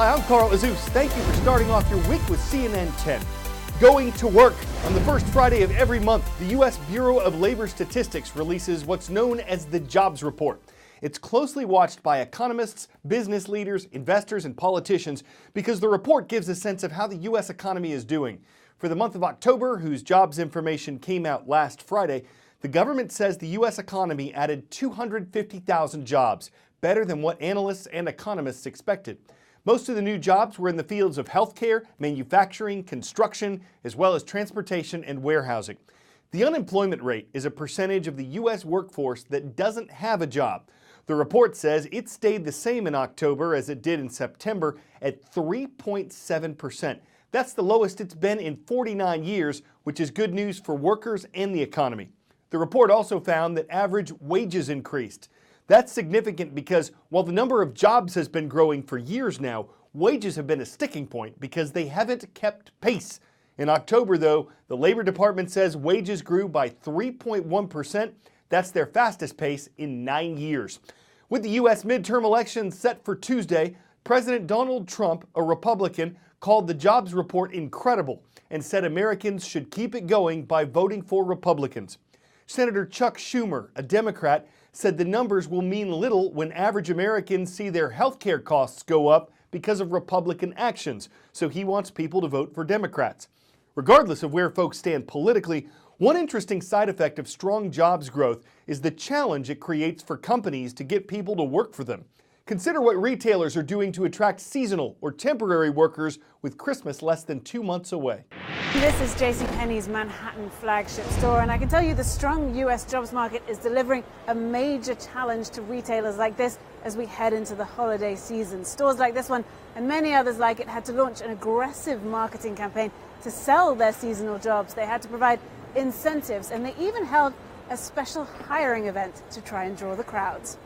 Hi, I'm Carl Azus. Thank you for starting off your week with CNN 10. Going to work. On the first Friday of every month, the U.S. Bureau of Labor Statistics releases what's known as the Jobs Report. It's closely watched by economists, business leaders, investors, and politicians because the report gives a sense of how the U.S. economy is doing. For the month of October, whose jobs information came out last Friday, the government says the U.S. economy added 250,000 jobs, better than what analysts and economists expected. Most of the new jobs were in the fields of healthcare, manufacturing, construction, as well as transportation and warehousing. The unemployment rate is a percentage of the U.S. workforce that doesn't have a job. The report says it stayed the same in October as it did in September at 3.7%. That's the lowest it's been in 49 years, which is good news for workers and the economy. The report also found that average wages increased. That's significant because while the number of jobs has been growing for years now, wages have been a sticking point because they haven't kept pace. In October, though, the Labor Department says wages grew by 3.1%. That's their fastest pace in 9 years. With the U.S. midterm elections set for Tuesday, President Donald Trump, a Republican, called the jobs report incredible and said Americans should keep it going by voting for Republicans. Senator Chuck Schumer, a Democrat, said the numbers will mean little when average Americans see their health care costs go up because of Republican actions, so he wants people to vote for Democrats. Regardless of where folks stand politically, one interesting side effect of strong jobs growth is the challenge it creates for companies to get people to work for them. Consider what retailers are doing to attract seasonal or temporary workers with Christmas less than 2 months away. This is JCPenney's Manhattan flagship store, and I can tell you the strong U.S. jobs market is delivering a major challenge to retailers like this as we head into the holiday season. Stores like this one and many others like it had to launch an aggressive marketing campaign to sell their seasonal jobs. They had to provide incentives, and they even held a special hiring event to try and draw the crowds.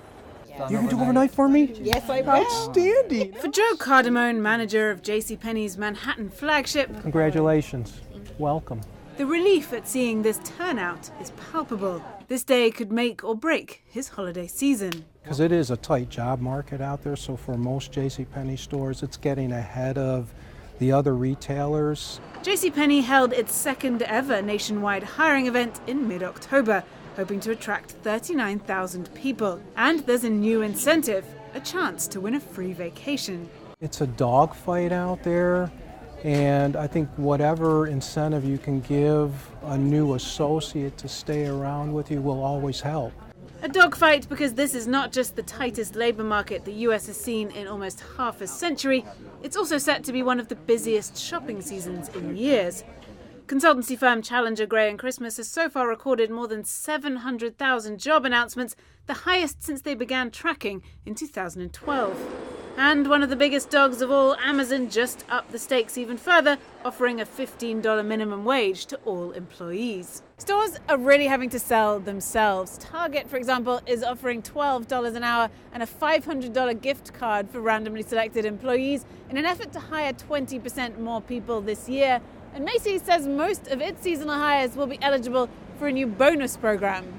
You can do overnight for me? Yes, I will. Outstanding. For Joe Cardamone, manager of JCPenney's Manhattan flagship, Congratulations. Welcome. the relief at seeing this turnout is palpable. This day could make or break his holiday season. Because it is a tight job market out there, so for most JCPenney stores, it's getting ahead of the other retailers. JCPenney held its second ever nationwide hiring event in mid-October, hoping to attract 39,000 people. And there's a new incentive, a chance to win a free vacation. It's a dogfight out there, and I think whatever incentive you can give a new associate to stay around with you will always help. A dogfight because this is not just the tightest labour market the US has seen in almost half a century, it's also set to be one of the busiest shopping seasons in years. Consultancy firm Challenger Gray & Christmas has so far recorded more than 700,000 job announcements, the highest since they began tracking in 2012. And one of the biggest dogs of all, Amazon, just upped the stakes even further, offering a $15 minimum wage to all employees. Stores are really having to sell themselves. Target, for example, is offering $12 an hour and a $500 gift card for randomly selected employees in an effort to hire 20% more people this year. And Macy's says most of its seasonal hires will be eligible for a new bonus program.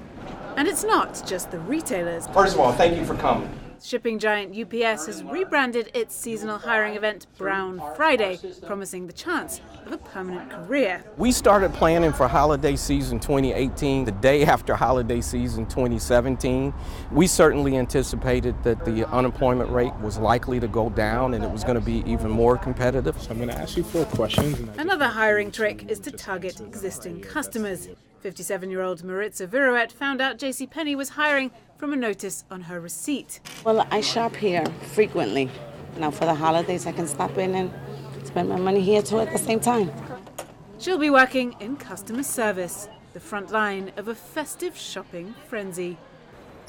And it's not just the retailers. First of all, thank you for coming. Shipping giant UPS has rebranded its seasonal hiring event Brown Friday, promising the chance of a permanent career. We started planning for holiday season 2018 the day after holiday season 2017. We certainly anticipated that the unemployment rate was likely to go down and it was going to be even more competitive. So I'm going to ask you 4 questions. Another hiring trick is to target existing customers. 57-year-old Maritza Viruet found out JCPenney was hiring from a notice on her receipt. Well, I shop here frequently. Now for the holidays, I can stop in and spend my money here too at the same time. She'll be working in customer service, the front line of a festive shopping frenzy.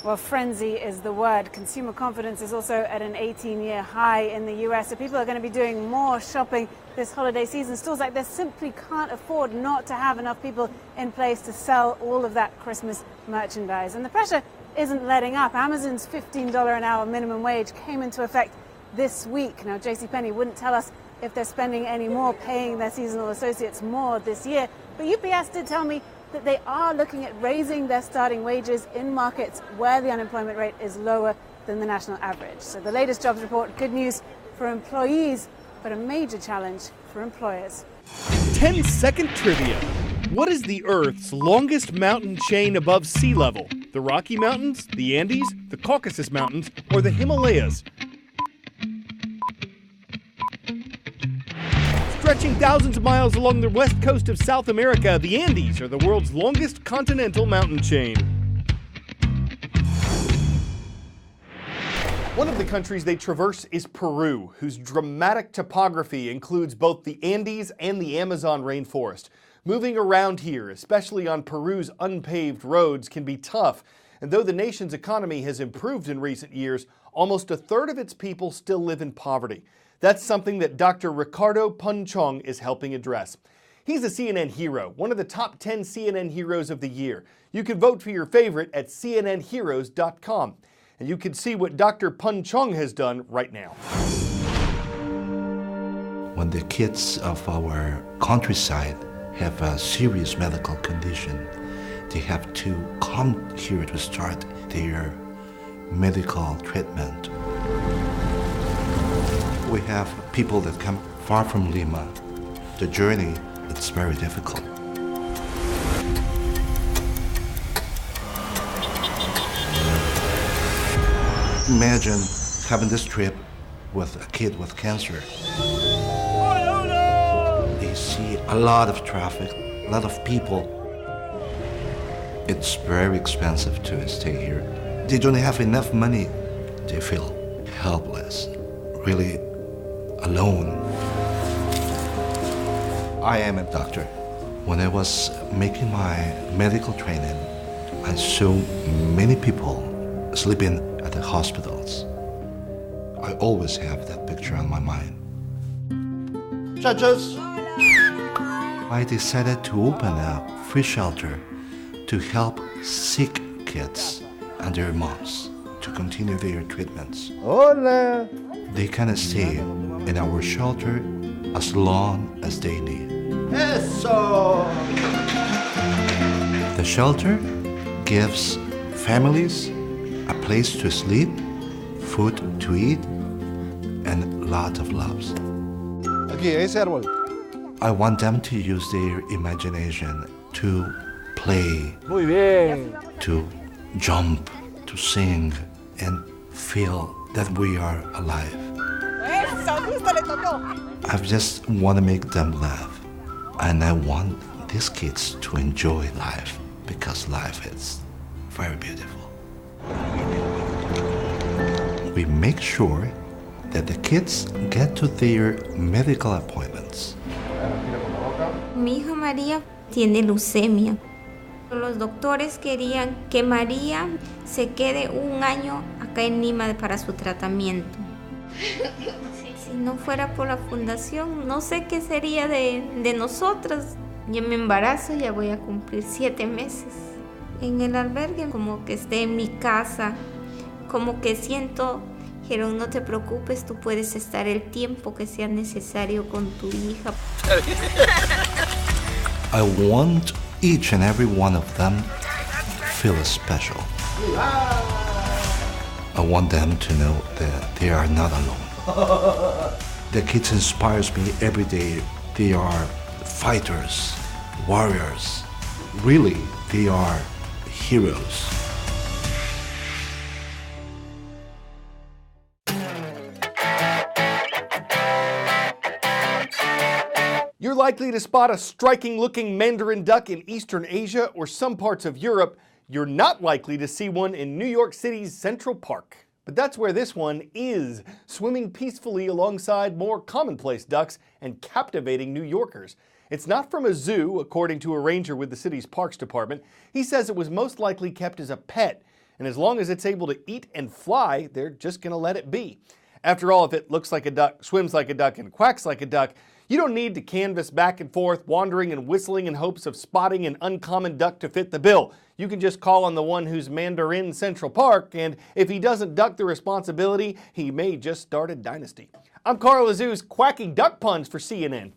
Well, frenzy is the word. Consumer confidence is also at an 18-year high in the US, so people are going to be doing more shopping this holiday season. Stores like this simply can't afford not to have enough people in place to sell all of that Christmas merchandise. And the pressure isn't letting up. Amazon's $15 an hour minimum wage came into effect this week. Now, JCPenney wouldn't tell us if they're spending any more paying their seasonal associates more this year, but UPS did tell me that they are looking at raising their starting wages in markets where the unemployment rate is lower than the national average. So the latest jobs report, good news for employees, but a major challenge for employers. 10-second trivia. What is the Earth's longest mountain chain above sea level? The Rocky Mountains, the Andes, the Caucasus Mountains, or the Himalayas? Stretching thousands of miles along the west coast of South America, the Andes are the world's longest continental mountain chain. One of the countries they traverse is Peru, whose dramatic topography includes both the Andes and the Amazon rainforest. Moving around here, especially on Peru's unpaved roads, can be tough. And though the nation's economy has improved in recent years, almost a third of its people still live in poverty. That's something that Dr. Ricardo Punchong is helping address. He's a CNN hero, one of the top 10 CNN heroes of the year. You can vote for your favorite at cnnheroes.com. And you can see what Dr. Punchong has done right now. When the kids of our countryside have a serious medical condition, they have to come here to start their medical treatment. We have people that come far from Lima. The journey, it's very difficult. Imagine having this trip with a kid with cancer. They see a lot of traffic, a lot of people. It's very expensive to stay here. They don't have enough money. They feel helpless, really alone. I am a doctor. When I was making my medical training, I saw many people sleeping at the hospitals. I always have that picture on my mind. Judges! I decided to open a free shelter to help sick kids and their moms to continue their treatments. Hola. They can stay in our shelter as long as they need. Eso. The shelter gives families a place to sleep, food to eat, and a lot of loves. I want them to use their imagination to play, to jump, to sing, and feel that we are alive. I just want to make them laugh, and I want these kids to enjoy life because life is very beautiful. We make sure that the kids get to their medical appointments. Mi hija María tiene leucemia. Los doctores querían que María se quede un año acá en Lima para su tratamiento. Si no fuera por la fundación, no sé qué sería de nosotras. Yo me embarazo, ya voy a cumplir 7 meses. En el albergue, como que esté en mi casa, como que siento, dijeron, no te preocupes, tú puedes estar el tiempo que sea necesario con tu hija. I want each and every one of them feel special. I want them to know that they are not alone. The kids inspires me every day. They are fighters, warriors. Really, they are heroes. You're likely to spot a striking-looking mandarin duck in Eastern Asia or some parts of Europe. You're not likely to see one in New York City's Central Park. But that's where this one is, swimming peacefully alongside more commonplace ducks and captivating New Yorkers. It's not from a zoo, according to a ranger with the city's Parks Department. He says it was most likely kept as a pet, and as long as it's able to eat and fly, they're just going to let it be. After all, if it looks like a duck, swims like a duck, and quacks like a duck, you don't need to canvass back and forth, wandering and whistling in hopes of spotting an uncommon duck to fit the bill. You can just call on the one who's Mandarin Central Park, and if he doesn't duck the responsibility, he may just start a dynasty. I'm Carl Azouz, quacking duck puns for CNN.